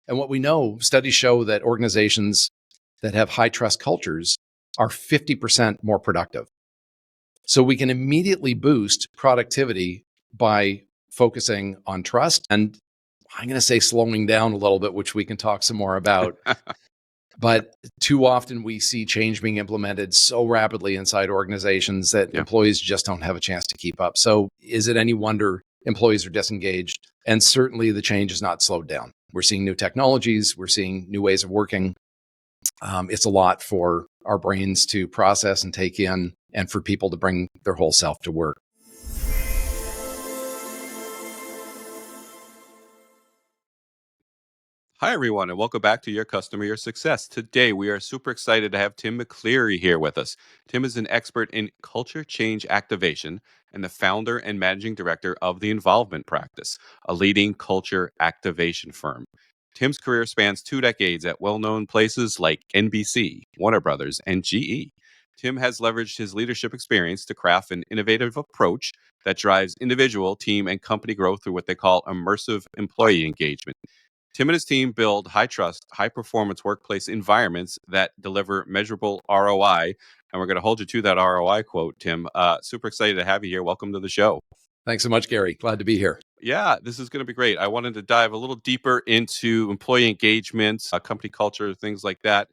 And what we know, studies show that organizations that have high trust cultures are 50% more productive. So we can immediately boost productivity by focusing on trust. And I'm going to say slowing down a little bit, which we can talk some more about. But too often we see change being implemented so rapidly inside organizations that employees just don't have a chance to keep up. So is it any wonder employees are disengaged? And certainly the change is not slowed down. We're seeing new technologies. We're seeing new ways of working. It's a lot for our brains to process and take in, and for people to bring their whole self to work. Hi, everyone, and welcome back to Your Customer, Your Success. Today, we are super excited to have Tim McCleary here with us. Tim is an expert in culture change activation and the founder and managing director of the Involvement Practice, a leading culture activation firm. Tim's career spans 2 decades at well-known places like NBC, Warner Brothers, and GE. Tim has leveraged his leadership experience to craft an innovative approach that drives individual, team, and company growth through what they call immersive employee engagement. Tim and his team build high trust, high performance workplace environments that deliver measurable ROI. And we're going to hold you to that ROI quote, Tim. Super excited to have you here. Welcome to the show. Thanks so much, Gary. Glad to be here. Yeah, this is going to be great. I wanted to dive a little deeper into employee engagement, company culture, things like that,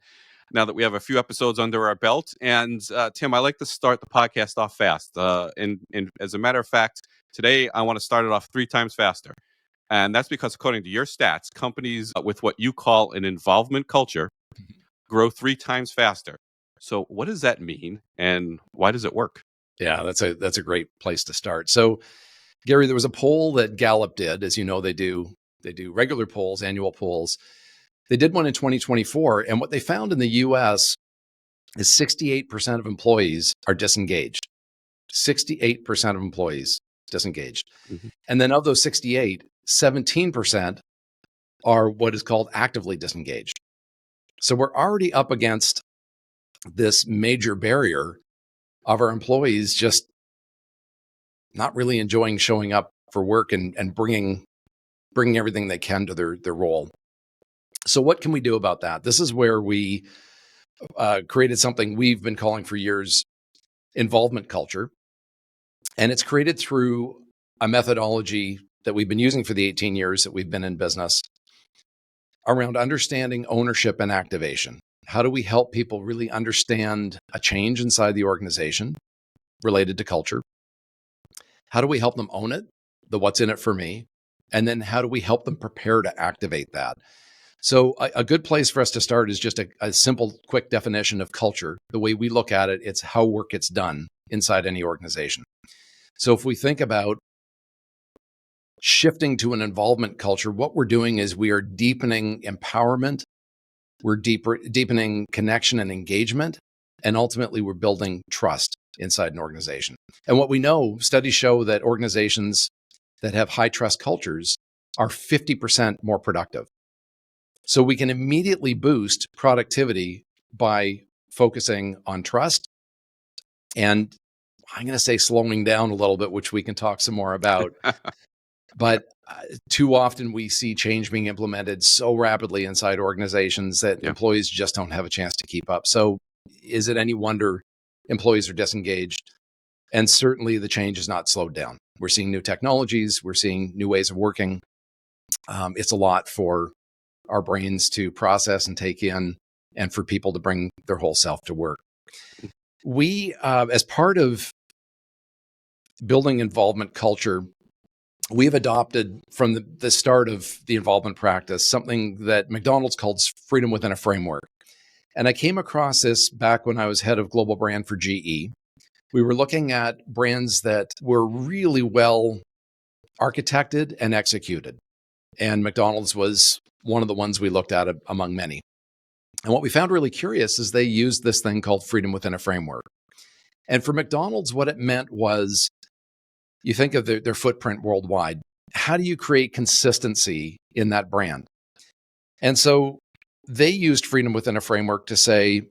now that we have a few episodes under our belt. And Tim, I like to start the podcast off fast. And as a matter of fact, today I want to start it off 3 times faster. And that's because, according to your stats, companies with what you call an involvement culture grow 3 times faster. So what does that mean, and why does it work? Yeah, that's a great place to start. So, Gary, there was a poll that Gallup did. As you know, they do regular polls, annual polls. They did one in 2024, and what they found in the U.S. is 68% of employees are disengaged. 68% of employees disengaged. Mm-hmm. And then of those 68, 17% are what is called actively disengaged. So we're already up against this major barrier of our employees just not really enjoying showing up for work and bringing everything they can to their role. So what can we do about that? This is where we created something we've been calling for years, involvement culture. And it's created through a methodology that we've been using for the 18 years that we've been in business around understanding ownership and activation. How do we help people really understand a change inside the organization related to culture? How do we help them own it, the what's in it for me? And then how do we help them prepare to activate that? So a good place for us to start is just a simple, quick definition of culture. The way we look at it, it's how work gets done inside any organization. So if we think about shifting to an involvement culture, what we're doing is we are deepening empowerment, we're deepening connection and engagement, and ultimately we're building trust inside an organization. And what we know, studies show that organizations that have high trust cultures are 50% more productive. So we can immediately boost productivity by focusing on trust. And I'm going to say slowing down a little bit, which we can talk some more about. But too often we see change being implemented so rapidly inside organizations that employees just don't have a chance to keep up. So is it any wonder employees are disengaged? And certainly the change is not slowed down. We're seeing new technologies. We're seeing new ways of working. It's a lot for our brains to process and take in, and for people to bring their whole self to work. We, as part of building involvement culture, we've adopted from the start of the involvement practice something that McDonald's calls freedom within a framework. And I came across this back when I was head of global brand for GE. We were looking at brands that were really well architected and executed. And McDonald's was one of the ones we looked at among many. And what we found really curious is they used this thing called freedom within a framework. And for McDonald's, what it meant was, you think of their footprint worldwide. How do you create consistency in that brand? And so they used freedom within a framework to say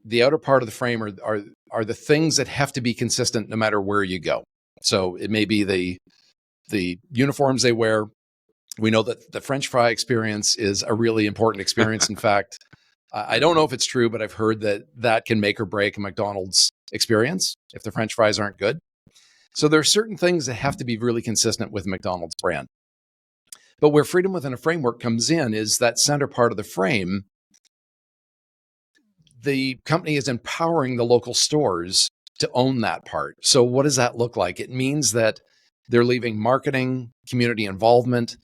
the outer part of the frame are the things that have to be consistent no matter where you go. So it may be the uniforms they wear, We know that the French fry experience is a really important experience. In fact, I don't know if it's true, but I've heard that that can make or break a McDonald's experience if the French fries aren't good. So there are certain things that have to be really consistent with McDonald's brand. But where freedom within a framework comes in is that center part of the frame. The company is empowering the local stores to own that part. So what does that look like? It means that they're leaving marketing, community involvement,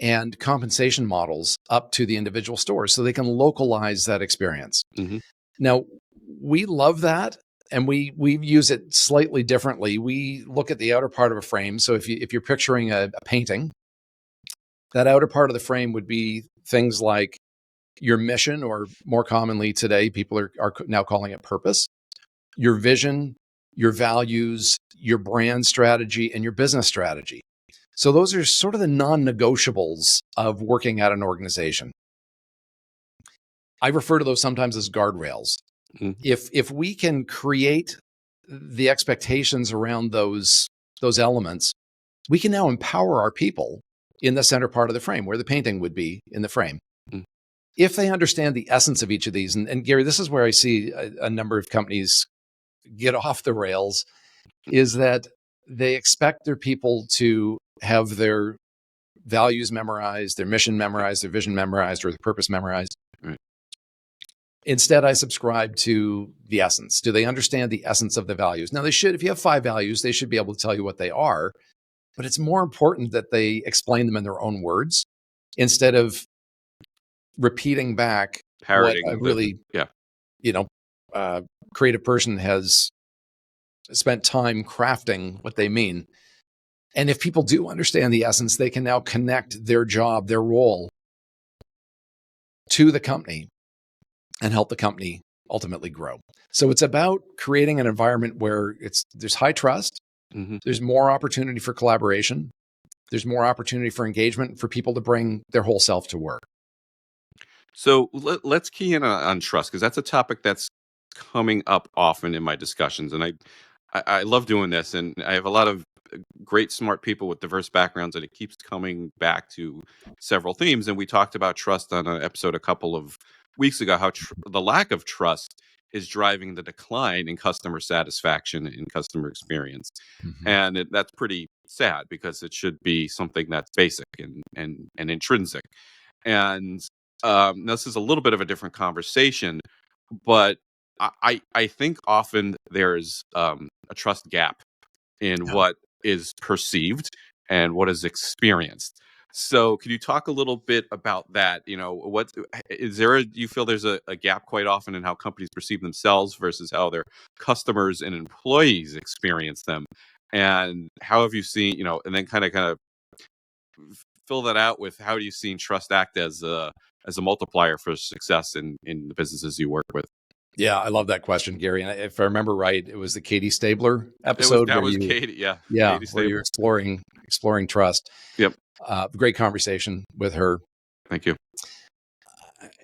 and compensation models up to the individual stores so they can localize that experience. Mm-hmm. Now, we love that, and we use it slightly differently. We look at the outer part of a frame. So if you're picturing a painting, that outer part of the frame would be things like your mission, or more commonly today, people are now calling it purpose, your vision, your values, your brand strategy, and your business strategy. So those are sort of the non-negotiables of working at an organization. I refer to those sometimes as guardrails. Mm-hmm. If we can create the expectations around those elements, we can now empower our people in the center part of the frame where the painting would be in the frame. Mm. If they understand the essence of each of these, and Gary, this is where I see a number of companies get off the rails, is that they expect their people to have their values memorized, their mission memorized, their vision memorized, or their purpose memorized. Right. Instead, I subscribe to the essence. Do they understand the essence of the values? Now, they should. If you have 5 values, they should be able to tell you what they are. But it's more important that they explain them in their own words instead of repeating back Parroting what a really, creative person has spent time crafting what they mean. And if people do understand the essence, they can now connect their job, their role to the company and help the company ultimately grow. So it's about creating an environment where there's high trust, Mm-hmm. there's more opportunity for collaboration, there's more opportunity for engagement, for people to bring their whole self to work. So let's key in on trust, because that's a topic that's coming up often in my discussions, and I love doing this, and I have a lot of great smart people with diverse backgrounds, and it keeps coming back to several themes. And we talked about trust on an episode a couple of weeks ago, how the lack of trust is driving the decline in customer satisfaction and customer experience. Mm-hmm. And that's pretty sad, because it should be something that's basic and intrinsic. And this is a little bit of a different conversation, but I think often there's a trust gap in Yeah. what is perceived and what is experienced. So could you talk a little bit about that? What is there? Do you feel there's a gap quite often in how companies perceive themselves versus how their customers and employees experience them? And how have you seen, and then kind of fill that out with, how do you see trust act as a multiplier for success in the businesses you work with? Yeah, I love that question, Gary. And if I remember right, it was the Katie Stabler episode That was Katie, yeah. Katie where you're Stabler. exploring trust. Yep. Great conversation with her. Thank you.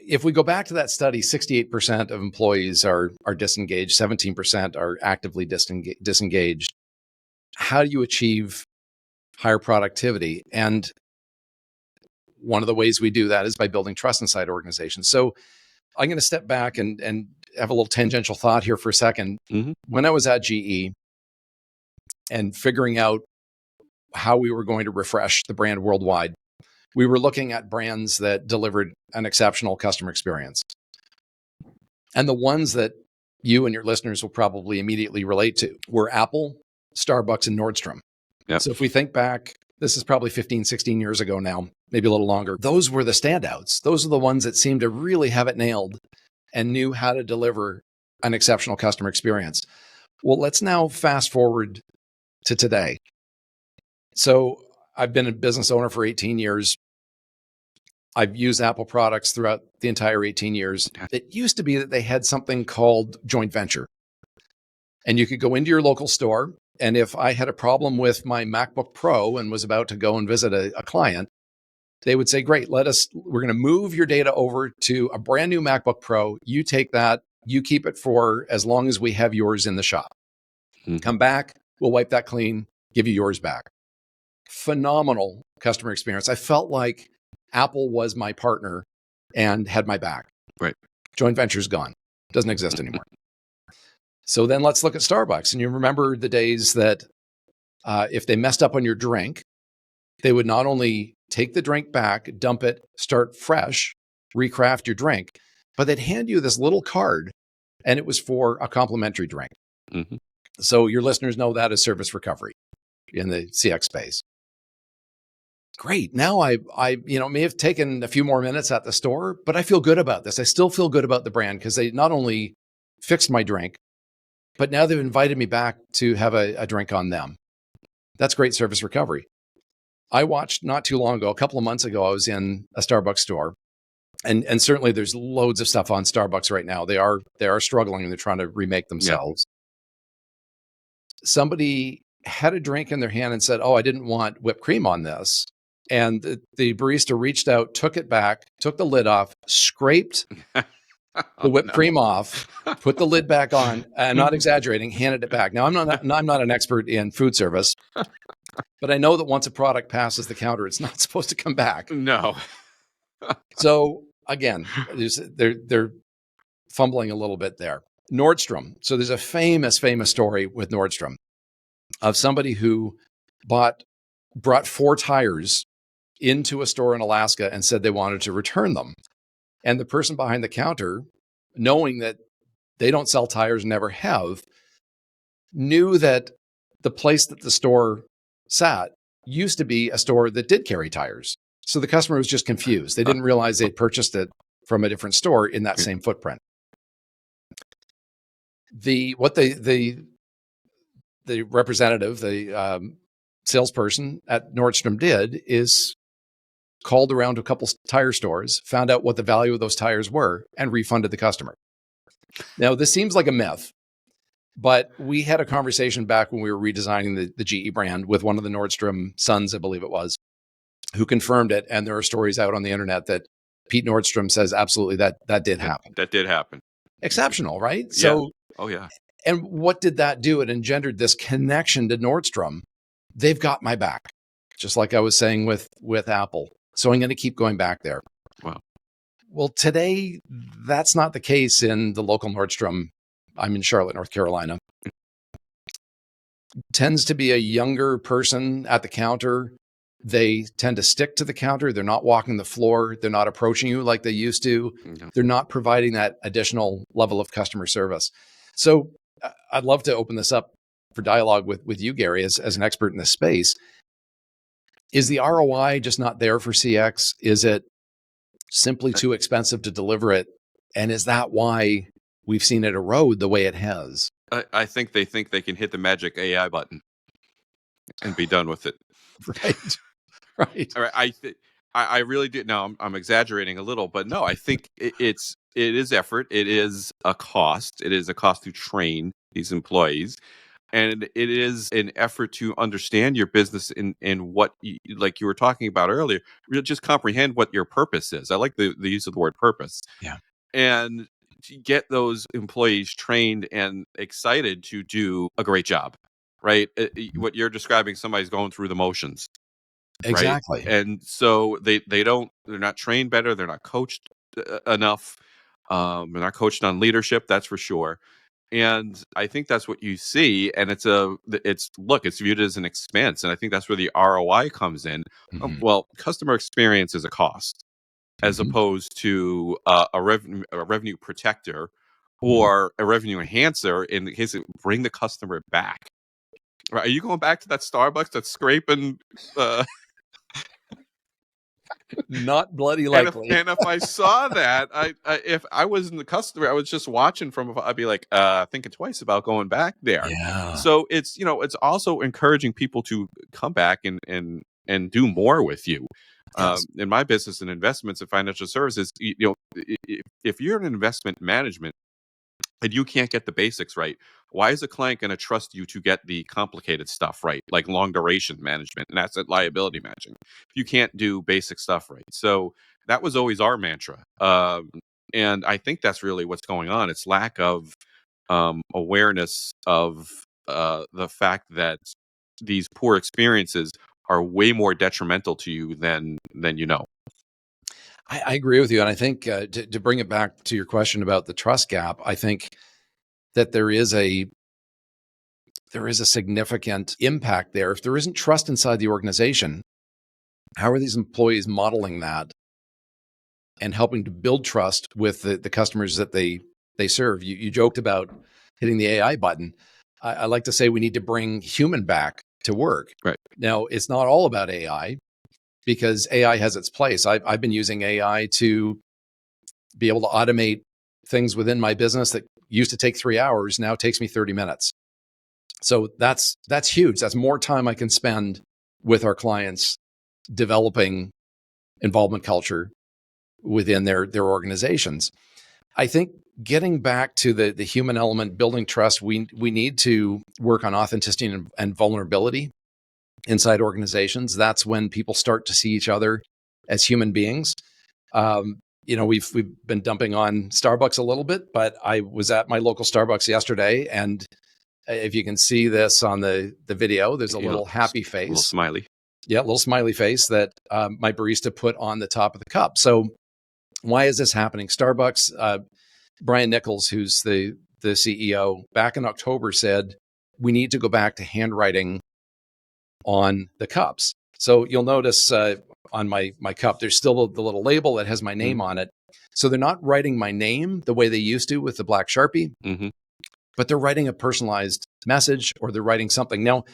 If we go back to that study, 68% of employees are disengaged, 17% are actively disengaged. How do you achieve higher productivity? And one of the ways we do that is by building trust inside organizations. So I'm going to step back and have a little tangential thought here for a second. Mm-hmm. When I was at GE and figuring out how we were going to refresh the brand worldwide, we were looking at brands that delivered an exceptional customer experience. And the ones that you and your listeners will probably immediately relate to were Apple, Starbucks, and Nordstrom. Yep. So if we think back, this is probably 15, 16 years ago now, maybe a little longer. Those were the standouts. Those are the ones that seemed to really have it nailed and knew how to deliver an exceptional customer experience. Well, let's now fast forward to today. So I've been a business owner for 18 years. I've used Apple products throughout the entire 18 years. It used to be that they had something called joint venture. And you could go into your local store, and if I had a problem with my MacBook Pro and was about to go and visit a client, they would say, great, we're going to move your data over to a brand new MacBook Pro. You take that, you keep it for as long as we have yours in the shop. Mm-hmm. Come back, we'll wipe that clean, give you yours back. Phenomenal customer experience. I felt like Apple was my partner and had my back. Right. Joint venture's gone. Doesn't exist anymore. So then let's look at Starbucks. And you remember the days that if they messed up on your drink, they would not only take the drink back, dump it, start fresh, recraft your drink, but they'd hand you this little card, and it was for a complimentary drink. Mm-hmm. So your listeners know that as service recovery in the CX space. Great. Now I may have taken a few more minutes at the store, but I feel good about this. I still feel good about the brand because they not only fixed my drink, but now they've invited me back to have a drink on them. That's great service recovery. I watched not too long ago, a couple of months ago, I was in a Starbucks store. And certainly there's loads of stuff on Starbucks right now. They are struggling and they're trying to remake themselves. Yeah. Somebody had a drink in their hand and said, "Oh, I didn't want whipped cream on this." And the barista reached out, took it back, took the lid off, scraped the whipped cream off, put the lid back on. I'm not exaggerating, handed it back. Now, I'm not an expert in food service, but I know that once a product passes the counter, it's not supposed to come back. No. So again, they're fumbling a little bit there. Nordstrom. So there's a famous story with Nordstrom of somebody who brought 4 tires into a store in Alaska and said they wanted to return them. And the person behind the counter, knowing that they don't sell tires, never have, knew that the place that the store sat used to be a store that did carry tires. So the customer was just confused. They didn't realize they'd purchased it from a different store in that same footprint. The representative, the salesperson at Nordstrom did is called around to a couple tire stores, found out what the value of those tires were, and refunded the customer. Now, this seems like a myth, but we had a conversation back when we were redesigning the GE brand with one of the Nordstrom sons, I believe it was, who confirmed it. And there are stories out on the internet that Pete Nordstrom says absolutely that did happen. That did happen. Exceptional, right? Yeah. So, oh yeah. And what did that do? It engendered this connection to Nordstrom. They've got my back, just like I was saying with Apple. So I'm going to keep going back there. Wow. Well, today, that's not the case in the local Nordstrom. I'm in Charlotte, North Carolina. Tends to be a younger person at the counter. They tend to stick to the counter. They're not walking the floor. They're not approaching you like they used to. No. They're not providing that additional level of customer service. So I'd love to open this up for dialogue with you, Gary, as an expert in this space. Is the ROI just not there for CX? Is it simply too expensive to deliver it? And is that why we've seen it erode the way it has? I think they can hit the magic AI button and be done with it. Right. All right. I really do. Now I'm exaggerating a little, but no, I think it is effort. It is a cost. It is a cost to train these employees. And it is an effort to understand your business in what, like you were talking about earlier, just comprehend what your purpose is. I like the use of the word purpose. Yeah. And to get those employees trained and excited to do a great job, right? What you're describing, somebody's going through the motions. Exactly. Right? And so they're not trained better. They're not coached enough. They're not coached on leadership. That's for sure. And I think that's what you see. And it's viewed as an expense. And I think that's where the ROI comes in. Mm-hmm. Well, customer experience is a cost as opposed to a revenue protector or a revenue enhancer in the case of bring the customer back. Right? Are you going back to that Starbucks that's scraping? Not bloody likely. And if I saw that, if I wasn't the customer, I was just watching from, I'd be like thinking twice about going back there. Yeah. So it's also encouraging people to come back and do more with you. Yes. In my business and investments and financial services, if you're in investment management and you can't get the basics right, why is a client going to trust you to get the complicated stuff right, like long duration management and asset liability matching, if you can't do basic stuff right? So that was always our mantra. And I think that's really what's going on. It's lack of awareness of the fact that these poor experiences are way more detrimental to you than you know. I agree with you. And I think to bring it back to your question about the trust gap, I think that there is a significant impact there. If there isn't trust inside the organization, how are these employees modeling that and helping to build trust with the customers that they serve? You joked about hitting the AI button. I like to say we need to bring human back to work. Right. Now, it's not all about AI because AI has its place. I've been using AI to be able to automate things within my business that used to take 3 hours, now takes me 30 minutes. So that's huge. That's more time I can spend with our clients developing involvement culture within their organizations. I think getting back to the human element, building trust, we need to work on authenticity and vulnerability inside organizations. That's when people start to see each other as human beings. We've been dumping on Starbucks a little bit, but I was at my local Starbucks yesterday, and if you can see this on the video, there's a little happy face, a little smiley. Yeah, a little smiley face that my barista put on the top of the cup. So why is this happening? Starbucks, Brian Nichols, who's the CEO, back in October said, we need to go back to handwriting on the cups. So you'll notice on my cup, there's still the little label that has my name on it. So they're not writing my name the way they used to with the black Sharpie, but they're writing a personalized message, or they're writing something. Now,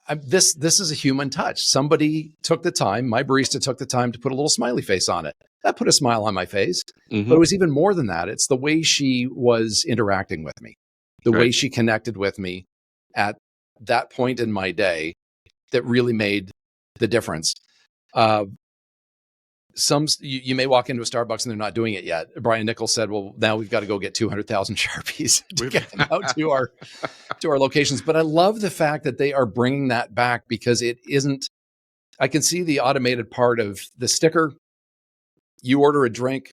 this is a human touch. Somebody took the time, my barista took the time to put a little smiley face on it. That put a smile on my face. But it was even more than that. It's the way she was interacting with me, the way she connected with me at that point in my day that really made the difference. You may walk into a Starbucks and they're not doing it yet. Brian Nichols said, well, now we've got to go get 200,000 Sharpies to get them out to our locations. But I love the fact that they are bringing that back, because it isn't, I can see the automated part of the sticker. You order a drink,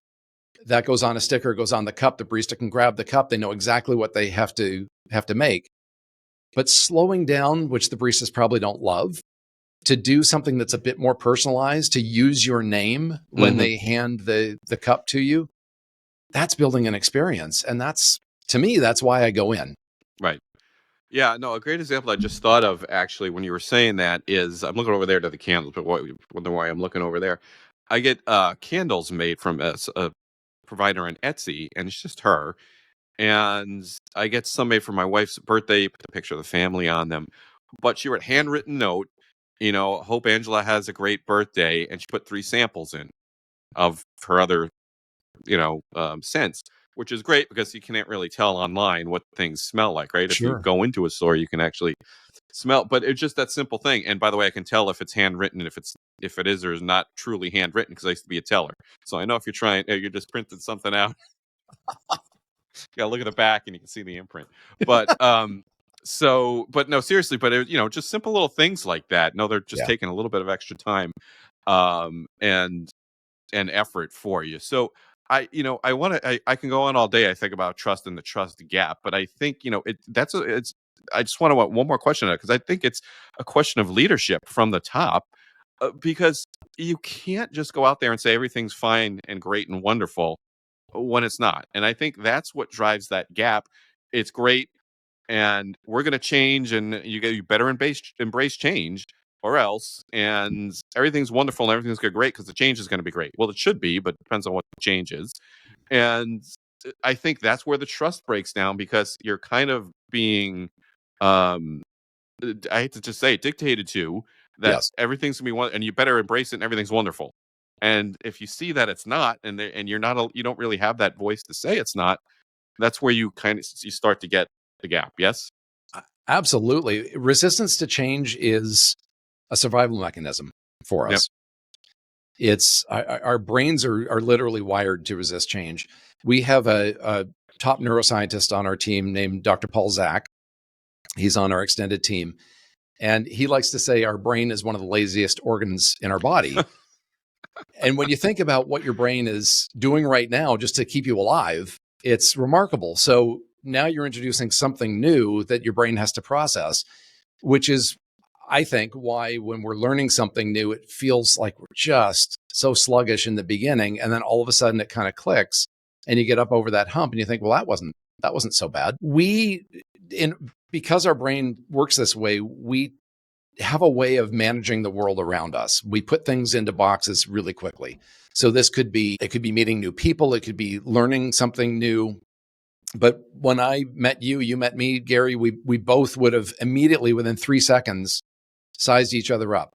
that goes on a sticker, goes on the cup. The barista can grab the cup. They know exactly what they have to make. But slowing down, which the baristas probably don't love, to do something that's a bit more personalized, to use your name when they hand the cup to you, that's building an experience. And to me, that's why I go in. Right. Yeah, no, a great example I just thought of, actually, when you were saying that, is I'm looking over there to the candles, but wonder why I'm looking over there. I get candles made from a provider on Etsy, and it's just her. And I get some made for my wife's birthday, put the picture of the family on them. But she wrote a handwritten note, hope Angela has a great birthday. And she put 3 samples in of her other, scents, which is great because you can't really tell online what things smell like, right? If you Sure. go into a store, you can actually smell, but it's just that simple thing. And by the way, I can tell if it's handwritten, and if it is or is not truly handwritten, because I used to be a teller. So I know if you're just printing something out, you gotta look at the back and you can see the imprint. But but no, seriously, but just simple little things like that. No, they're just taking a little bit of extra time and effort for you. So I can go on all day. I think about trust and the trust gap, but I think I just want to one more question on it, because I think it's a question of leadership from the top, because you can't just go out there and say everything's fine and great and wonderful when it's not. And I think that's what drives that gap. It's great, and we're going to change, and you better embrace change, or else, and everything's wonderful and everything's going to be great because the change is going to be great. Well, it should be, but it depends on what the change is. And I think that's where the trust breaks down, because you're kind of being um I hate to just say, dictated to, that Yes. everything's gonna be one, and you better embrace it, and everything's wonderful. And if you see that it's not, and you don't really have that voice to say it's not, that's where you you start to get the gap. Yes. Absolutely. Resistance to change is a survival mechanism for Yep. us. It's our brains are literally wired to resist change. We have a top neuroscientist on our team named Dr. Paul Zak. He's on our extended team. And he likes to say our brain is one of the laziest organs in our body. And when you think about what your brain is doing right now just to keep you alive, it's remarkable. So now you're introducing something new that your brain has to process, which is, I think why when we're learning something new, it feels like we're just so sluggish in the beginning. And then all of a sudden it kind of clicks and you get up over that hump and you think, well, that wasn't so bad. Because our brain works this way, we have a way of managing the world around us. We put things into boxes really quickly. So it could be meeting new people. It could be learning something new. But when I met you, you met me, Gary, we both would have immediately within 3 seconds sized each other up.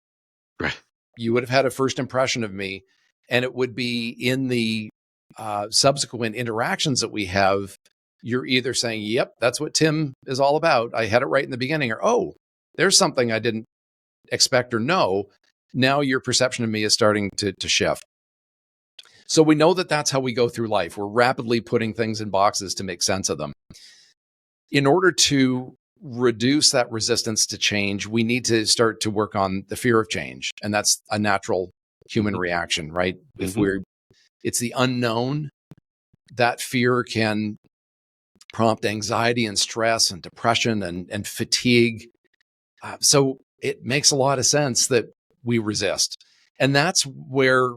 Right. You would have had a first impression of me, and it would be in the subsequent interactions that we have. You're either saying, yep, that's what Tim is all about. I had it right in the beginning, or, oh, there's something I didn't expect or know. Now your perception of me is starting to shift. So we know that that's how we go through life. We're rapidly putting things in boxes to make sense of them. In order to reduce that resistance to change, we need to start to work on the fear of change. And that's a natural human reaction, right? If it's the unknown, that fear can prompt anxiety and stress and depression and fatigue. So it makes a lot of sense that we resist. And that's where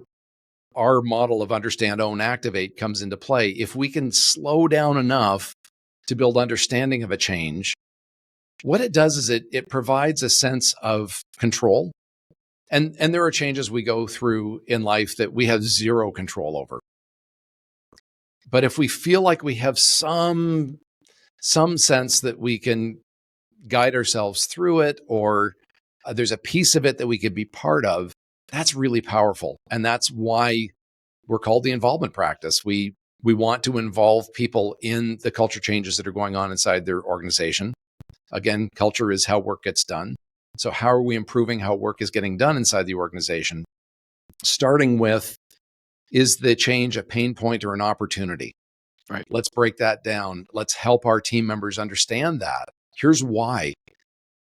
our model of understand, own, activate comes into play. If we can slow down enough to build understanding of a change, what it does is it provides a sense of control. And there are changes we go through in life that we have zero control over. But if we feel like we have some sense that we can guide ourselves through it, or there's a piece of it that we could be part of, that's really powerful. And that's why we're called the involvement practice. We want to involve people in the culture changes that are going on inside their organization. Again, culture is how work gets done. So how are we improving how work is getting done inside the organization? Starting with, is the change a pain point or an opportunity? Right. Let's break that down. Let's help our team members understand that. Here's why.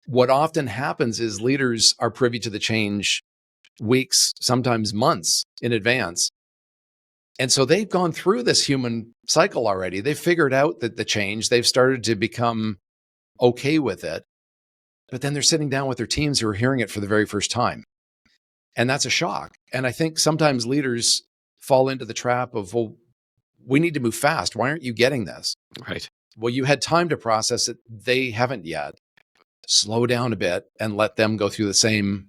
What often happens is leaders are privy to the change weeks, sometimes months in advance. And so they've gone through this human cycle already. They've figured out that the change, they've started to become okay with it. But then they're sitting down with their teams who are hearing it for the very first time. And that's a shock. And I think sometimes leaders fall into the trap of, well, we need to move fast. Why aren't you getting this? Right. Well, you had time to process it. They haven't yet. Slow down a bit and let them go through the same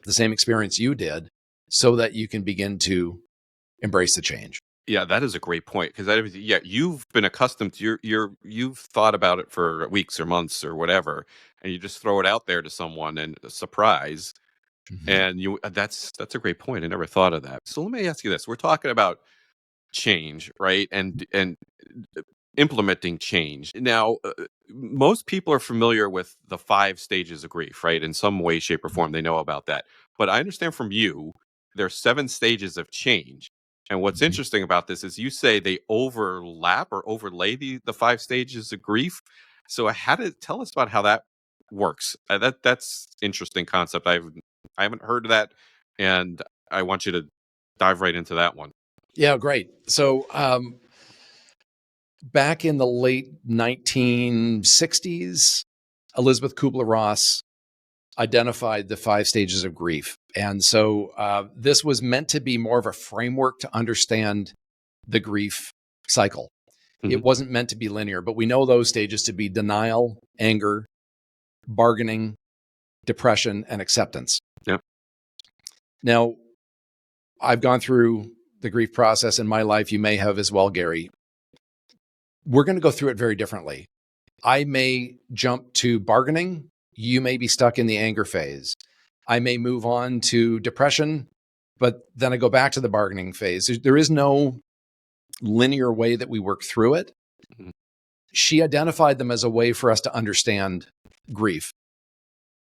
experience you did so that you can begin to embrace the change. Yeah, that is a great point because you've been accustomed to you've thought about it for weeks or months or whatever, and you just throw it out there to someone and a surprise. And that's a great point. I never thought of that. So let me ask you this: we're talking about change, right? And implementing change. Now, most people are familiar with the 5 stages of grief, right? In some way, shape, or form, they know about that. But I understand from you, there's 7 stages of change. And what's interesting about this is you say they overlap or overlay the 5 stages of grief. So tell us about how that works. That's interesting concept. I haven't heard of that, and I want you to dive right into that one. Yeah, great. So back in the late 1960s, Elizabeth Kubler-Ross identified the 5 stages of grief. And so this was meant to be more of a framework to understand the grief cycle. It wasn't meant to be linear, but we know those stages to be denial, anger, bargaining, depression, and acceptance. Yep. Now, I've gone through the grief process in my life. You may have as well, Gary. We're going to go through it very differently. I may jump to bargaining. You may be stuck in the anger phase. I may move on to depression, but then I go back to the bargaining phase. There is no linear way that we work through it. Mhm. She identified them as a way for us to understand grief.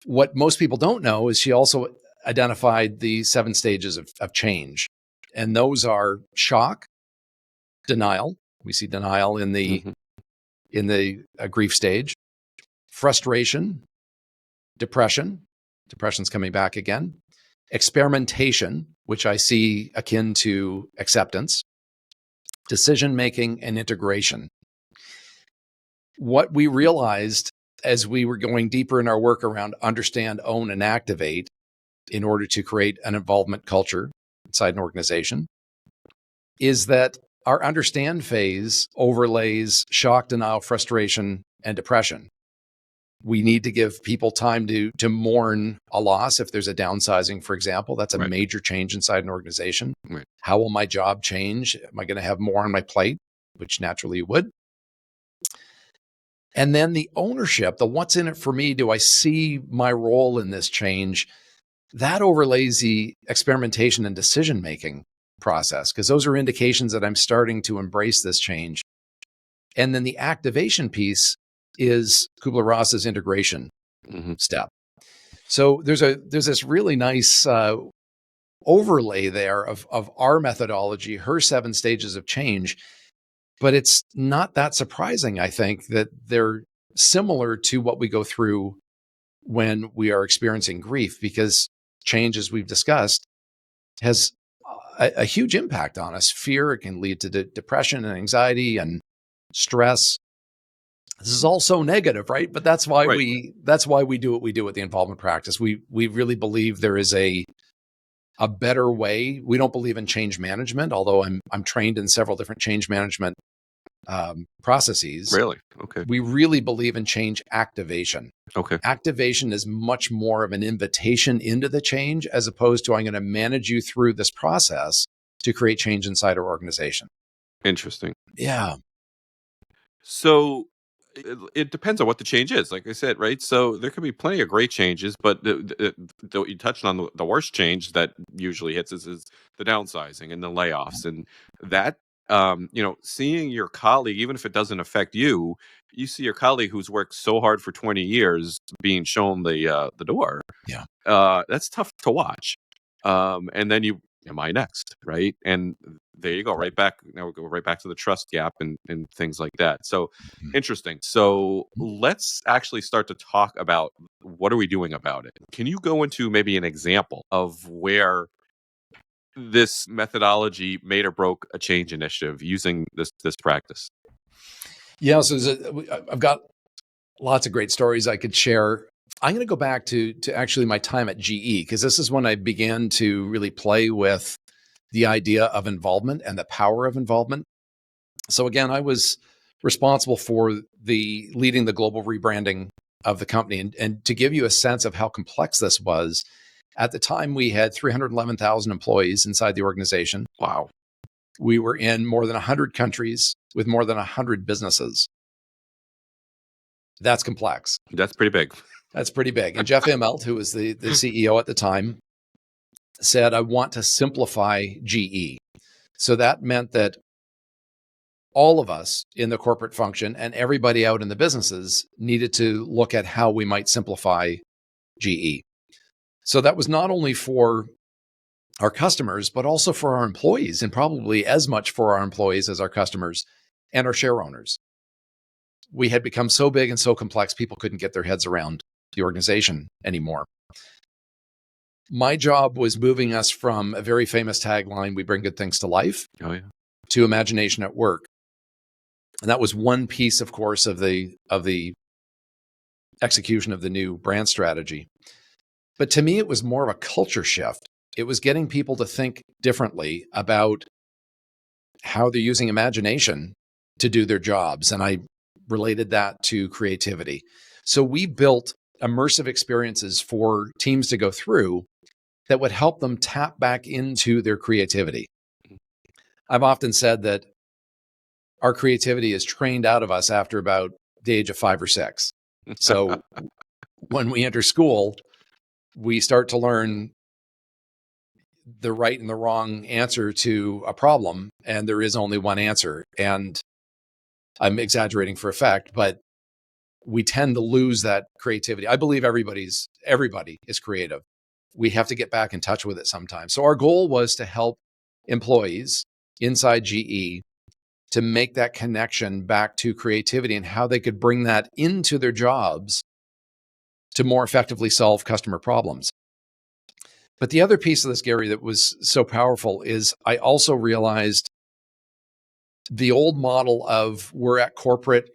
What most people don't know is she also identified the 7 stages of change. And those are shock, denial. We see denial in the grief stage, frustration, depression. Depression's coming back again. Experimentation, which I see akin to acceptance, decision-making, and integration. What we realized as we were going deeper in our work around understand, own, and activate in order to create an involvement culture inside an organization, is that our understand phase overlays shock, denial, frustration, and depression. We need to give people time to mourn a loss. If there's a downsizing, for example, that's a Right. major change inside an organization. Right. How will my job change? Am I going to have more on my plate? Which naturally you would. And then the ownership, the what's in it for me, do I see my role in this change? That overlays the experimentation and decision-making process, because those are indications that I'm starting to embrace this change. And then the activation piece is Kubler-Ross's integration step. So there's this really nice overlay there of our methodology, her 7 stages of change. But it's not that surprising, I think, that they're similar to what we go through when we are experiencing grief, because change, as we've discussed, has a huge impact on us. Fear, it can lead to depression and anxiety and stress. This is all so negative, right? But that's why Right. we do what we do with the involvement practice. We really believe there is a better way. We don't believe in change management, although I'm trained in several different change management processes. Really? Okay. We really believe in change activation. Okay. Activation is much more of an invitation into the change, as opposed to I'm going to manage you through this process to create change inside our organization. Interesting. Yeah. So it depends on what the change is, like I said, right? So there could be plenty of great changes, but you touched on the worst change that usually hits us is the downsizing and the layoffs, and that seeing your colleague, even if it doesn't affect you, you see your colleague who's worked so hard for 20 years being shown the door. Yeah. That's tough to watch. And then am I next, right? And there you go, right back. Now we go right back to the trust gap and things like that. So interesting. So let's actually start to talk about what are we doing about it. Can you go into maybe an example of where this methodology made or broke a change initiative using this practice? Yeah. So I've got lots of great stories I could share. I'm going to go back to actually my time at GE, because this is when I began to really play with the idea of involvement and the power of involvement. So again, I was responsible for leading the global rebranding of the company. And to give you a sense of how complex this was, at the time we had 311,000 employees inside the organization. Wow. We were in more than 100 countries with more than 100 businesses. That's complex. That's pretty big. That's pretty big. And Jeff Immelt, who was the CEO at the time, said, I want to simplify GE. So that meant that all of us in the corporate function and everybody out in the businesses needed to look at how we might simplify GE. So that was not only for our customers, but also for our employees, and probably as much for our employees as our customers and our share owners. We had become so big and so complex, people couldn't get their heads around the organization anymore. My job was moving us from a very famous tagline, we bring good things to life, to imagination at work. And that was one piece, of course, of the execution of the new brand strategy. But to me, it was more of a culture shift. It was getting people to think differently about how they're using imagination to do their jobs. And I related that to creativity. So we built immersive experiences for teams to go through that would help them tap back into their creativity. I've often said that our creativity is trained out of us after about the age of 5 or 6. So when we enter school, we start to learn the right and the wrong answer to a problem, and there is only one answer. And I'm exaggerating for effect, but we tend to lose that creativity. I believe everybody is creative. We have to get back in touch with it sometimes. So our goal was to help employees inside GE to make that connection back to creativity and how they could bring that into their jobs to more effectively solve customer problems. But the other piece of this, Gary, that was so powerful is I also realized the old model of we're at corporate,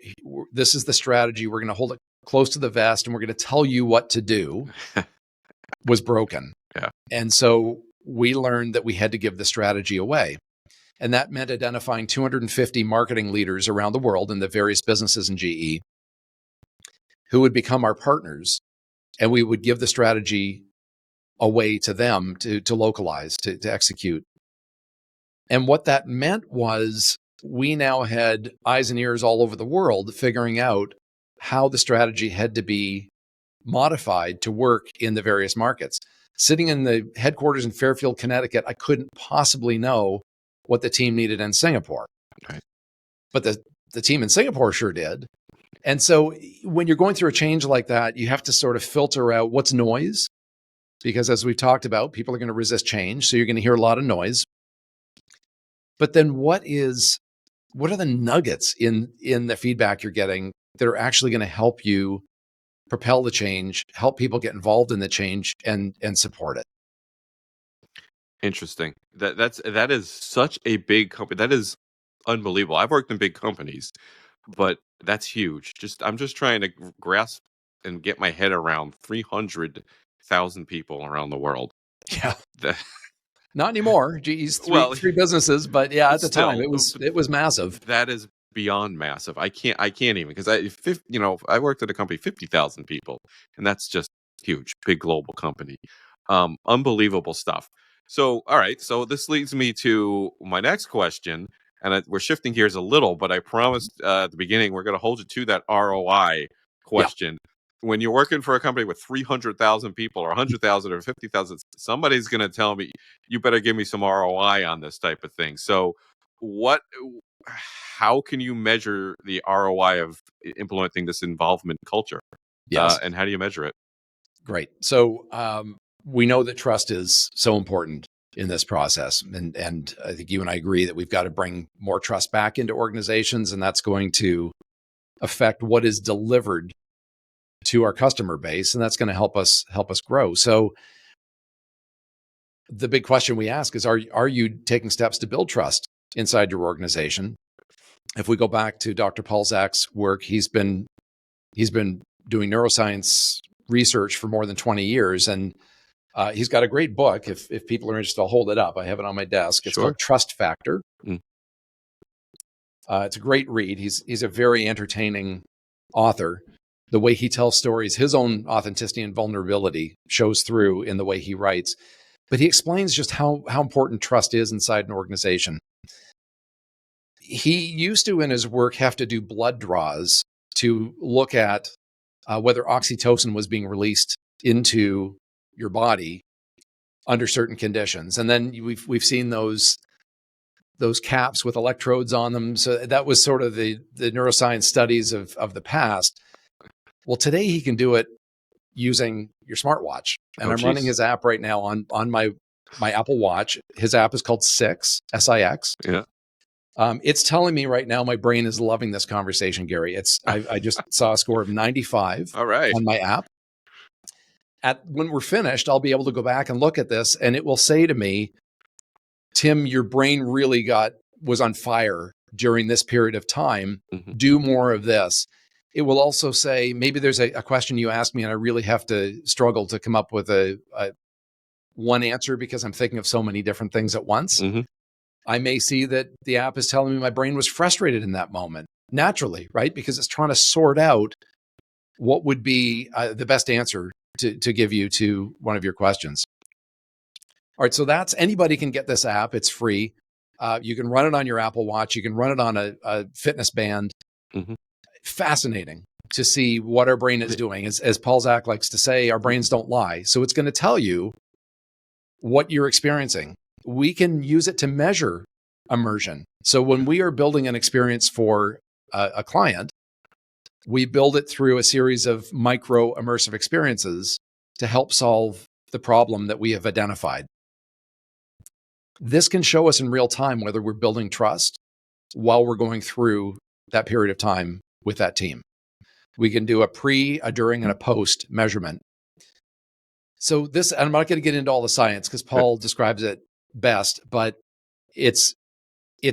this is the strategy, we're going to hold it close to the vest and we're going to tell you what to do was broken. Yeah. And so we learned that we had to give the strategy away. And that meant identifying 250 marketing leaders around the world in the various businesses in GE who would become our partners. And we would give the strategy away to them to localize, to execute. And what that meant was we now had eyes and ears all over the world figuring out how the strategy had to be modified to work in the various markets. Sitting in the headquarters in Fairfield, Connecticut, I couldn't possibly know what the team needed in Singapore. Right. But the team in Singapore sure did. And so when you're going through a change like that, you have to sort of filter out what's noise, because as we've talked about, people are going to resist change. So you're going to hear a lot of noise. But then what are the nuggets in the feedback you're getting that are actually going to help you propel the change, help people get involved in the change and support it? Interesting. That is such a big company. That is unbelievable. I've worked in big companies, but that's huge. I'm just trying to grasp and get my head around 300,000 people around the world. Yeah. That, Not anymore. GE's well, three businesses, but yeah, but at the time still, it was massive. that is beyond massive. I can't even, because I worked at a company 50,000 people, and that's just huge, big global company. Unbelievable stuff. So, all right. So this leads me to my next question, and we're shifting gears a little, but I promised at the beginning we're going to hold you to that ROI Yeah. question. When you're working for a company with 300,000 people or 100,000 or 50,000, somebody's going to tell me, you better give me some ROI on this type of thing. So how can you measure the ROI of implementing this involvement culture? Yes. And how do you measure it? Great. So we know that trust is so important in this process. And I think you and I agree that we've got to bring more trust back into organizations, and that's going to affect what is delivered to our customer base, and that's going to help us grow. So the big question we ask is, are you taking steps to build trust inside your organization? If we go back to Dr. Paul Zach's work, he's been doing neuroscience research for more than 20 years, and he's got a great book. If people are interested, I'll hold it up. I have it on my desk. It's called Trust Factor. It's a great read. He's a very entertaining author. The way he tells stories, his own authenticity and vulnerability shows through in the way he writes. But he explains just how important trust is inside an organization. He used to, in his work, have to do blood draws to look at whether oxytocin was being released into your body under certain conditions. And then we've seen those caps with electrodes on them. So that was sort of the neuroscience studies of the past. Well, today he can do it using your smartwatch. And I'm running his app right now on my Apple Watch. His app is called Six, SIX. Yeah. It's telling me right now my brain is loving this conversation, Gary. I just saw a score of 95 All right. on my app. When we're finished, I'll be able to go back and look at this, and it will say to me, Tim, your brain really was on fire during this period of time. Mm-hmm. Do more of this. It will also say, maybe there's a question you asked me and I really have to struggle to come up with a one answer because I'm thinking of so many different things at once. Mm-hmm. I may see that the app is telling me my brain was frustrated in that moment, naturally, right? Because it's trying to sort out what would be the best answer to give you to one of your questions. All right, so anybody can get this app. It's free. You can run it on your Apple Watch. You can run it on a fitness band. Mm-hmm. Fascinating to see what our brain is doing. As Paul Zach likes to say, our brains don't lie. So it's going to tell you what you're experiencing. We can use it to measure immersion. So when we are building an experience for a client, we build it through a series of micro immersive experiences to help solve the problem that we have identified. This can show us in real time whether we're building trust while we're going through that period of time with that team. We can do a pre, a during, and a post measurement. So this, and I'm not going to get into all the science because Paul describes it best, but it's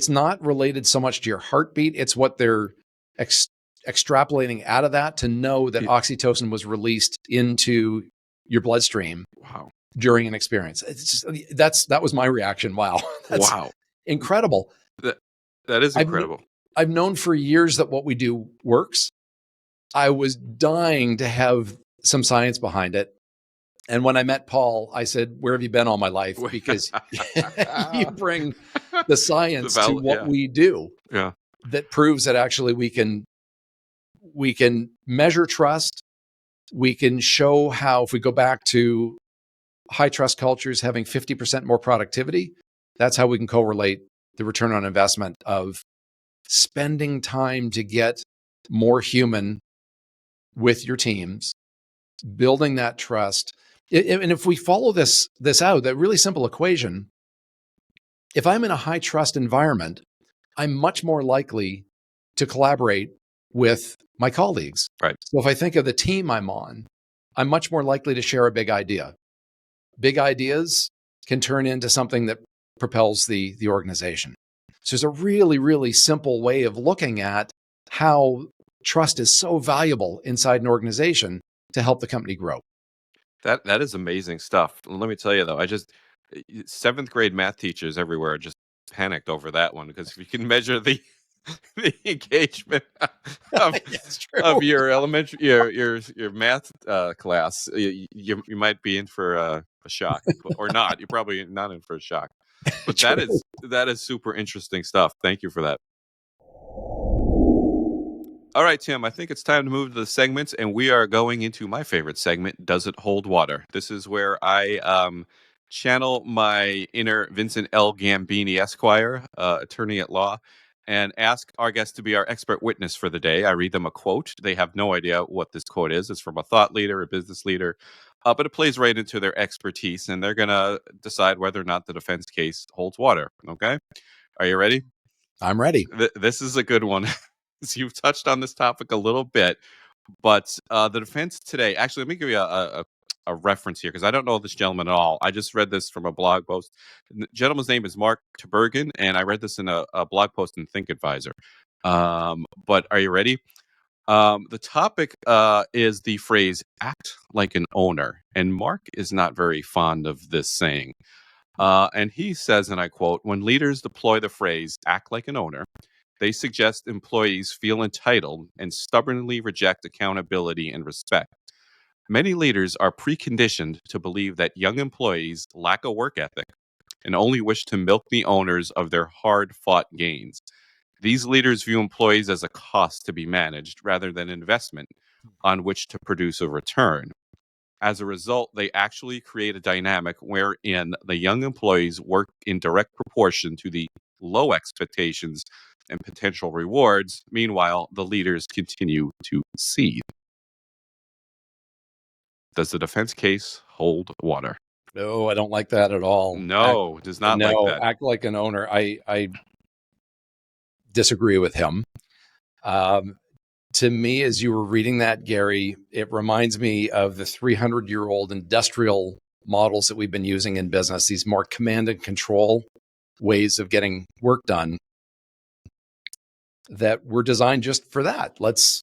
not related so much to your heartbeat. It's what they're extrapolating out of that to know that oxytocin was released into your bloodstream Wow. during an experience. It's just, that was my reaction. Wow. That's Wow. incredible. That is incredible. I've known for years that what we do works. I was dying to have some science behind it. And when I met Paul, I said, where have you been all my life? Because you bring the science to what we do that proves that actually we can measure trust. We can show how, if we go back to high trust cultures having 50% more productivity, that's how we can correlate the return on investment of spending time to get more human with your teams, building that trust. And if we follow this out, that really simple equation, if I'm in a high trust environment, I'm much more likely to collaborate with my colleagues. Right. So if I think of the team I'm on, I'm much more likely to share a big idea. Big ideas can turn into something that propels the organization. So there's a really, really simple way of looking at how trust is so valuable inside an organization to help the company grow. That is amazing stuff. Let me tell you though, seventh grade math teachers everywhere just panicked over that one, because if you can measure the the engagement of of your elementary your math class, you might be in for a shock, or not. You're probably not in for a shock. But that is super interesting stuff. Thank you for that. All right, Tim, I think it's time to move to the segments, and we are going into my favorite segment, Does It Hold Water? This is where I channel my inner Vincent L. Gambini Esquire, attorney at law, and ask our guests to be our expert witness for the day. I read them a quote. They have no idea what this quote is. It's from a thought leader, a business leader, but it plays right into their expertise, and they're going to decide whether or not the defense case holds water. Okay? Are you ready? I'm ready. This is a good one. So you've touched on this topic a little bit, but the defense today, actually, let me give you a reference here, because I don't know this gentleman at all. I just read this from a blog post. The gentleman's name is Mark Tubergen, and I read this in a blog post in Think Advisor. But are you ready? The topic is the phrase act like an owner, and Mark is not very fond of this saying. And he says, and I quote, when leaders deploy the phrase act like an owner, they suggest employees feel entitled and stubbornly reject accountability and respect. Many leaders are preconditioned to believe that young employees lack a work ethic and only wish to milk the owners of their hard fought gains. These leaders view employees as a cost to be managed rather than investment on which to produce a return. As a result, they actually create a dynamic wherein the young employees work in direct proportion to the low expectations and potential rewards. Meanwhile, the leaders continue to seethe. Does the defense case hold water? No, I don't like that at all. No, does not like that. Act like an owner. I disagree with him. To me, as you were reading that, Gary, it reminds me of the 300-year-old industrial models that we've been using in business, these more command and control ways of getting work done that were designed just for that. Let's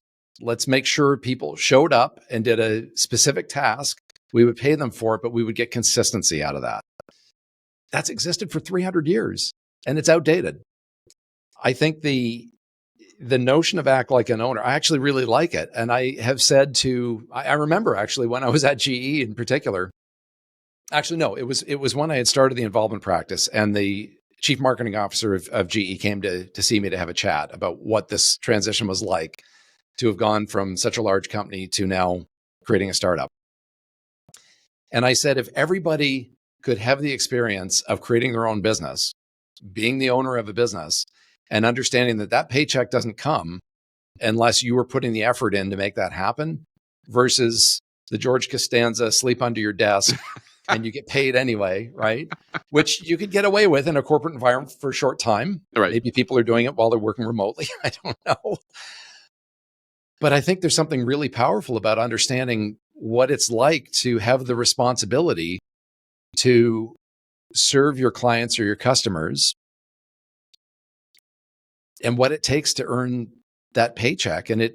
make sure people showed up and did a specific task. We would pay them for it, but we would get consistency out of that. That's existed for 300 years, and it's outdated. I think the notion of act like an owner, I actually really like it. And I have said I remember actually when I was at GE in particular, actually, no, it was when I had started the involvement practice, and the chief marketing officer of GE came to see me to have a chat about what this transition was like to have gone from such a large company to now creating a startup. And I said, if everybody could have the experience of creating their own business, being the owner of a business, and understanding that paycheck doesn't come unless you were putting the effort in to make that happen, versus the George Costanza sleep under your desk and you get paid anyway, right? Which you could get away with in a corporate environment for a short time. Right. Maybe people are doing it while they're working remotely. I don't know. But I think there's something really powerful about understanding what it's like to have the responsibility to serve your clients or your customers, and what it takes to earn that paycheck. And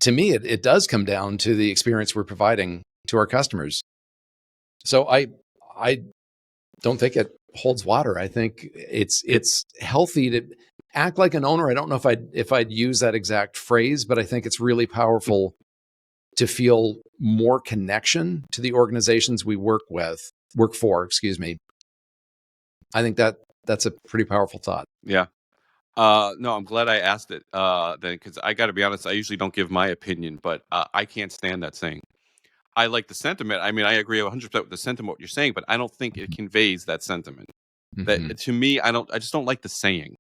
to me, it does come down to the experience we're providing to our customers. So I don't think it holds water. I think it's healthy to act like an owner. I don't know if I'd use that exact phrase, but I think it's really powerful to feel more connection to the organizations we work for, excuse me. I think that's a pretty powerful thought. Yeah. No, I'm glad I asked it then, because I got to be honest, I usually don't give my opinion, but I can't stand that saying. I like the sentiment. I mean, I agree 100% with the sentiment what you're saying, but I don't think it conveys that sentiment. That Mm-hmm. to me, I just don't like the saying.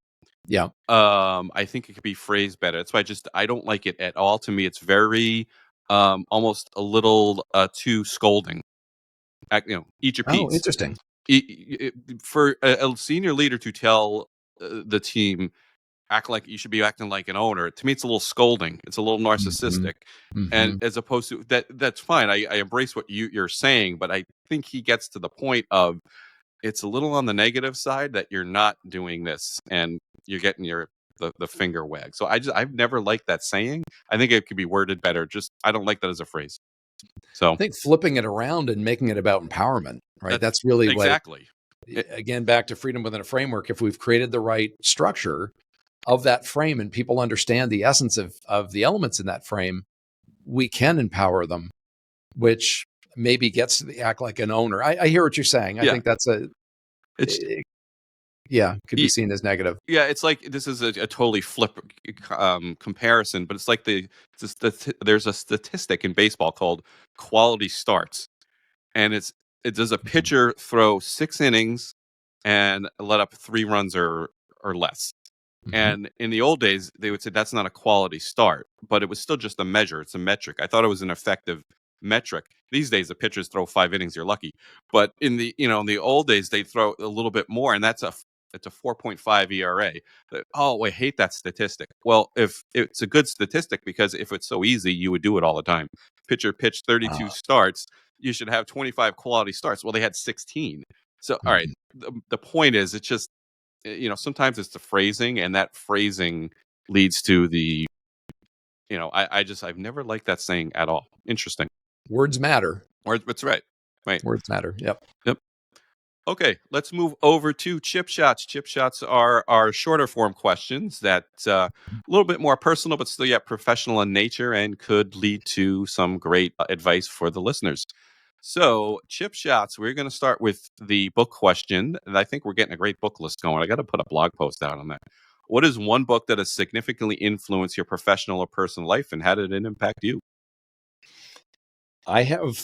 Yeah. I think it could be phrased better. That's why I don't like it at all. To me, it's very almost a little too scolding. Eat your Oh, peas. interesting. For a senior leader to tell the team act like you should be acting like an owner. To me, it's a little scolding. It's a little Mm-hmm. narcissistic, and Mm-hmm. as opposed to that, that's fine. I embrace what you're saying, but I think he gets to the point of it's a little on the negative side that you're not doing this, and you're getting the finger wag. So I've never liked that saying. I think it could be worded better. Just I don't like that as a phrase. I So think flipping it around and making it about empowerment, right? that's That's really what, exactly. It, again, back to freedom within a framework. If we've created the right structure of that frame and people understand the essence of the elements in that frame, we can empower them, which maybe gets to the act like an owner. I hear what you're saying. I yeah, think that's it's it, yeah, could be seen as negative. Yeah, it's like this is a totally flip comparison, but it's like there's a statistic in baseball called quality starts, and it does a Mhm. pitcher throw 6 innings and let up 3 runs or less. Mhm. And in the old days, they would say that's not a quality start, but it was still just a measure. It's a metric. I thought it was an effective metric. These days, the pitchers throw 5 innings, you're lucky. But in the old days, they throw a little bit more, and it's a 4.5 ERA. Oh, I hate that statistic. Well, if it's a good statistic, because if it's so easy, you would do it all the time. Pitcher pitched 32 Ah, starts. You should have 25 quality starts. Well, they had 16. So, all right. mhm. The point is, it's just sometimes it's the phrasing, and that phrasing leads to I've never liked that saying at all. Interesting. Words matter. Or that's right. Right. Words matter. Yep. Yep. Okay, let's move over to chip shots. Chip shots are shorter form questions that a little bit more personal, but still yet professional in nature, and could lead to some great advice for the listeners. So, chip shots. We're going to start with the book question, and I think we're getting a great book list going. I got to put a blog post out on that. What is one book that has significantly influenced your professional or personal life, and how did it impact you? I have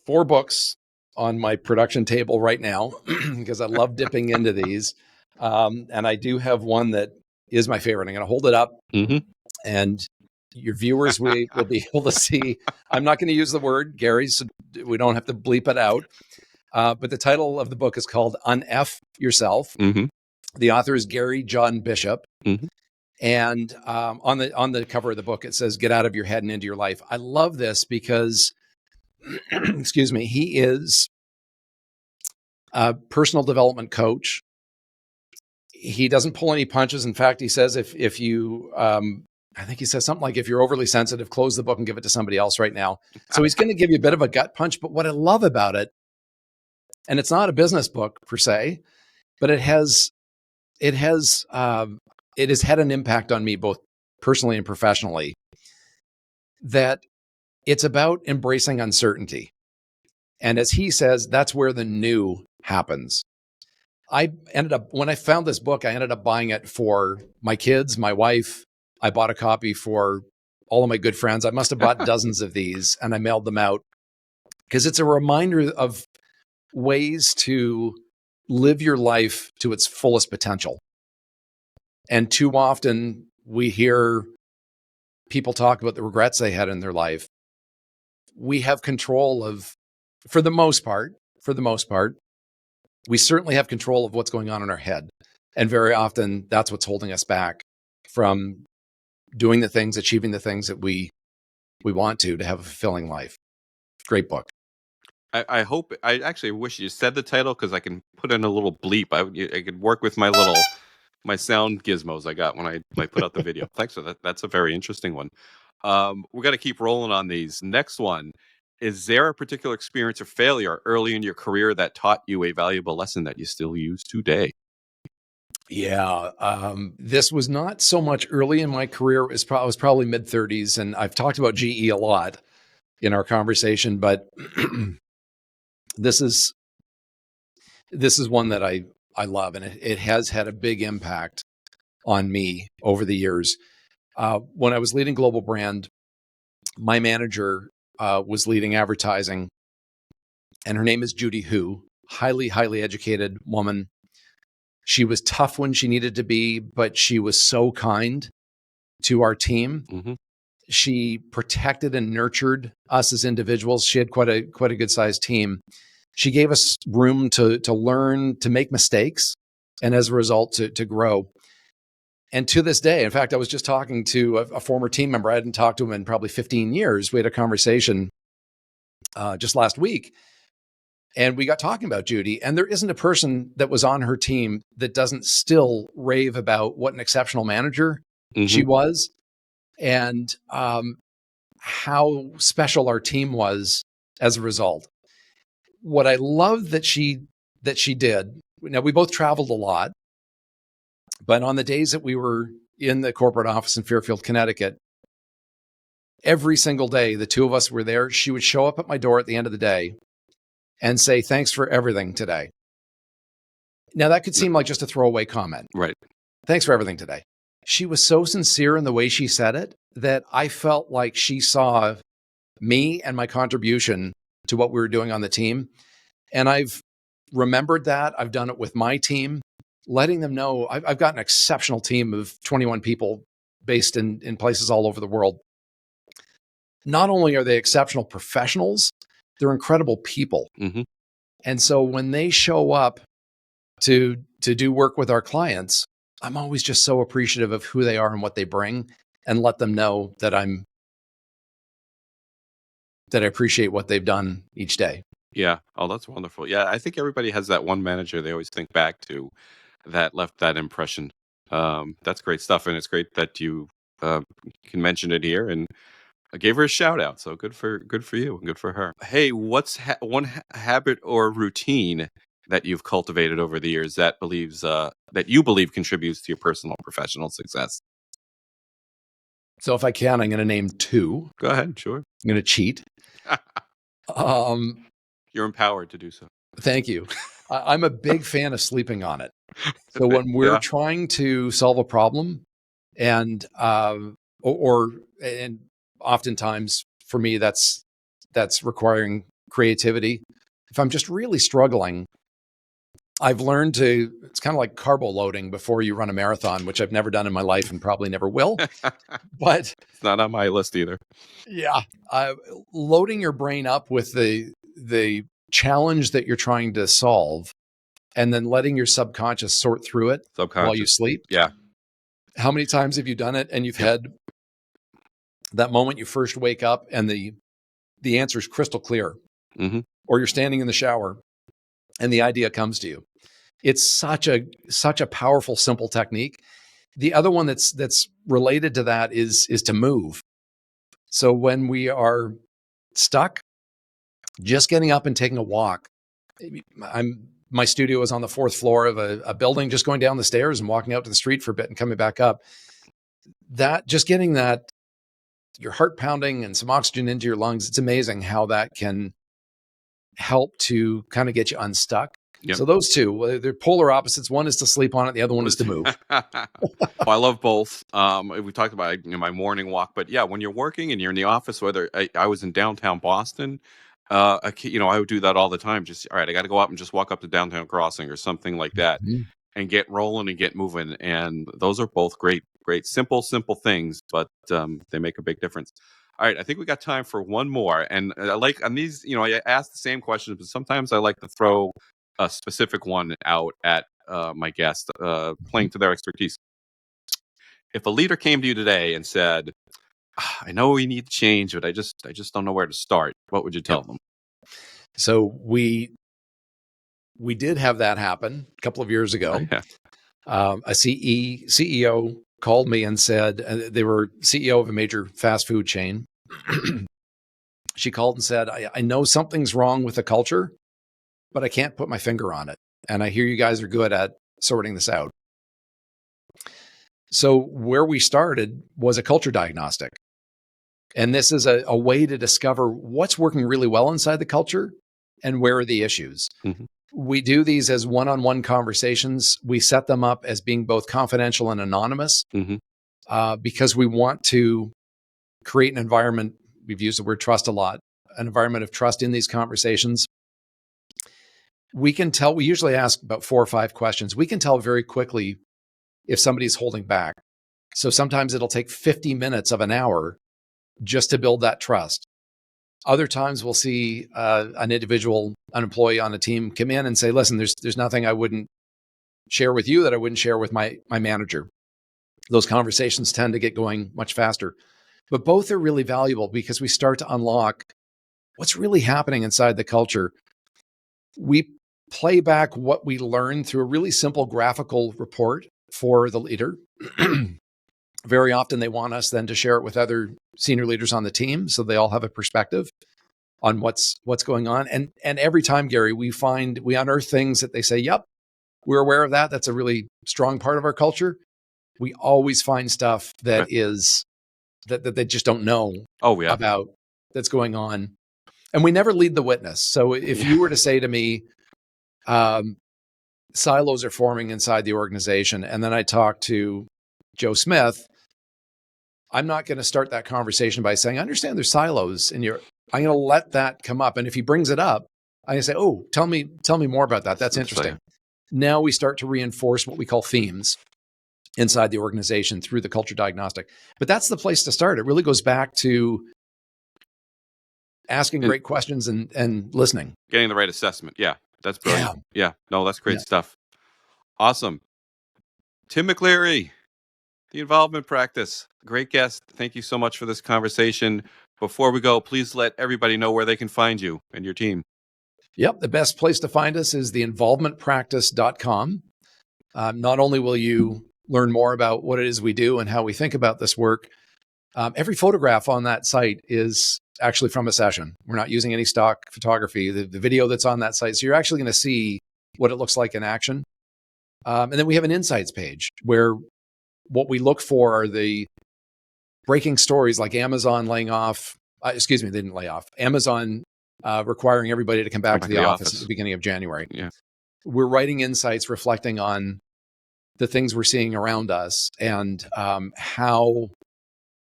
4 books on my production table right now because I love dipping into these. And I do have one that is my favorite. I'm going to hold it up, Hmm. and your viewers will be able to see. I'm not going to use the word Gary, so we don't have to bleep it out. But the title of the book is called "Unf Yourself." Hmm. The author is Gary John Bishop, Hmm. and on the cover of the book it says "Get out of your head and into your life." I love this because, excuse me, he is a personal development coach. He doesn't pull any punches. In fact, he says if you I think he says something like, if you're overly sensitive, close the book and give it to somebody else right now. So he's going to give you a bit of a gut punch. But what I love about it, and it's not a business book per se, but it has had an impact on me both personally and professionally. That it's about embracing uncertainty, and as he says, that's where the new happens. I ended up, when I found this book, I ended up buying it for my kids, my wife. I bought a copy for all of my good friends. I must have bought dozens of these, and I mailed them out because it's a reminder of ways to live your life to its fullest potential. And too often we hear people talk about the regrets they had in their life. We have control of, for the most part, we certainly have control of what's going on in our head. And very often that's what's holding us back from doing the things, achieving the things that we want to have a fulfilling life. Great book. I hope. I actually wish you said the title, because I can put in a little bleep. I could work with my sound gizmos I got when I put out the video. Thanks for that. That's a very interesting one. We got to keep rolling on these. Next one. Is there a particular experience or failure early in your career that taught you a valuable lesson that you still use today? Yeah. This was not so much early in my career. I was probably mid 30s, and I've talked about GE a lot in our conversation, but this is one that I love, and it has had a big impact on me over the years. When I was leading global brand, my manager was leading advertising, and her name is Judy Hu, highly educated woman. She was tough when she needed to be, but she was so kind to our team. Mm-hmm. She protected and nurtured us as individuals. She had quite a good sized team. She gave us room to learn, to make mistakes, and as a result, to grow. And to this day, in fact, I was just talking to a former team member. I hadn't talked to him in probably 15 years. We had a conversation just last week, and we got talking about Judy. And there isn't a person that was on her team that doesn't still rave about what an exceptional manager she was, and how special our team was as a result. What I love that she did. Now, we both traveled a lot, but on the days that we were in the corporate office in Fairfield, Connecticut, every single day, the two of us were there. She would show up at my door at the end of the day and say, "Thanks for everything today." Now, that could seem like just a throwaway comment. Right. Thanks for everything today. She was so sincere in the way she said it that I felt like she saw me and my contribution to what we were doing on the team. And I've remembered that. I've done it with my team, letting them know I've got an exceptional team of 21 people based in places all over the world. Not only are they exceptional professionals, they're incredible people. Mm-hmm. And so when they show up to do work with our clients, I'm always just so appreciative of who they are and what they bring, and let them know that I appreciate what they've done each day. Yeah. Oh, that's wonderful. Yeah, I think everybody has that one manager they always think back to that left that impression. That's great stuff, and it's great that you can mention it here. And I gave her a shout out, so good for you and good for her. Hey, what's one habit or routine that you've cultivated over the years that you believe contributes to your personal and professional success? So if I can, I'm going to name two. Go ahead, sure. I'm going to cheat. You're empowered to do so. Thank you. I'm a big fan of sleeping on it. So when we're trying to solve a problem, and and oftentimes for me that's requiring creativity. If I'm just really struggling, I've learned it's kind of like carbo loading before you run a marathon, which I've never done in my life and probably never will. But it's not on my list either. Yeah. Loading your brain up with the challenge that you're trying to solve, and then letting your subconscious sort through it while you sleep. Yeah. How many times have you done it and you've had that moment you first wake up and the answer is crystal clear, or you're standing in the shower and the idea comes to you? It's such a powerful, simple technique. The other one that's related to that is to move. So when we are stuck, just getting up and taking a walk. My studio is on the fourth floor of a building. Just going down the stairs and walking out to the street for a bit and coming back up. That just getting that, your heart pounding and some oxygen into your lungs. It's amazing how that can help to kind of get you unstuck. Yep. So those two, they're polar opposites. One is to sleep on it. The other one is to move. I love both. We talked about my morning walk, but yeah, when you're working and you're in the office, whether I was in downtown Boston, I would do that all the time. Just, all right, I got to go up and just walk up to downtown crossing or something like that, and get rolling and get moving. And those are both great, simple things, but they make a big difference. All right, I think we got time for one more. And I like on these, I ask the same questions, but sometimes I like to throw a specific one out at my guest, playing to their expertise. If a leader came to you today and said, "I know we need to change, but I just don't know where to start," what would you tell them? So we did have that happen a couple of years ago. A CEO called me and said, they were CEO of a major fast food chain. She called and said, I know something's wrong with the culture, but I can't put my finger on it. And I hear you guys are good at sorting this out. So where we started was a culture diagnostic. And this is a way to discover what's working really well inside the culture and where are the issues. Mm-hmm. We do these as one-on-one conversations. We set them up as being both confidential and anonymous because we want to create an environment. We've used the word trust a lot, an environment of trust in these conversations. We can tell, we usually ask about 4 or 5 questions. We can tell very quickly if somebody's holding back. So sometimes it'll take 50 minutes of an hour just to build that trust. Other times we'll see an individual, an employee on a team come in and say, listen, there's nothing I wouldn't share with you that I wouldn't share with my manager. Those conversations tend to get going much faster. But both are really valuable because we start to unlock what's really happening inside the culture. We play back what we learned through a really simple graphical report for the leader. Very often they want us then to share it with other senior leaders on the team so they all have a perspective on what's going on. And every time, Gary, we unearth things that they say, yep, we're aware of that. That's a really strong part of our culture. We always find stuff that is that they just don't know about that's going on. And we never lead the witness. So if you were to say to me, silos are forming inside the organization, and then I talk to Joe Smith, I'm not going to start that conversation by saying, I understand there's silos in your, I'm going to let that come up. And if he brings it up, I'm going to say, oh, tell me more about that. That's interesting. Now we start to reinforce what we call themes inside the organization through the culture diagnostic. But that's the place to start. It really goes back to asking great questions and listening. Getting the right assessment. Yeah, that's brilliant. Yeah. No, that's great stuff. Awesome. Tim McCleary, the involvement practice. Great guest. Thank you so much for this conversation. Before we go, please let everybody know where they can find you and your team. Yep. The best place to find us is theinvolvementpractice.com. Not only will you learn more about what it is we do and how we think about this work, every photograph on that site is actually from a session. We're not using any stock photography. The video that's on that site, so you're actually going to see what it looks like in action. And then we have an insights page where what we look for are the breaking stories like Amazon laying off, they didn't lay off, Amazon requiring everybody to come back to the office at the beginning of January. Yeah. We're writing insights reflecting on the things we're seeing around us and how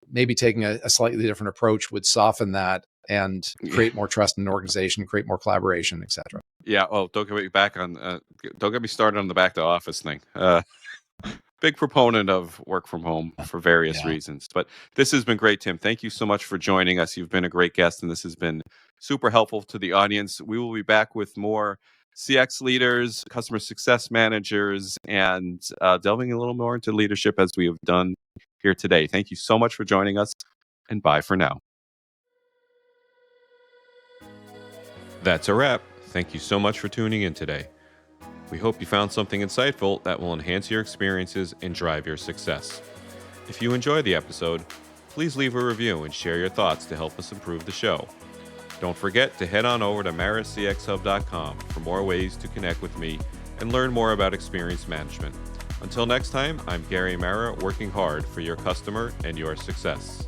maybe taking a slightly different approach would soften that and create more trust in an organization, create more collaboration, et cetera. Yeah. Oh, don't get me started on the back to office thing. Big proponent of work from home for various reasons. But this has been great, Tim. Thank you so much for joining us. You've been a great guest, and this has been super helpful to the audience. We will be back with more CX leaders, customer success managers, and delving a little more into leadership as we have done here today. Thank you so much for joining us, and bye for now. That's a wrap. Thank you so much for tuning in today. We hope you found something insightful that will enhance your experiences and drive your success. If you enjoyed the episode, please leave a review and share your thoughts to help us improve the show. Don't forget to head on over to maracxhub.com for more ways to connect with me and learn more about experience management. Until next time, I'm Gary Mara, working hard for your customer and your success.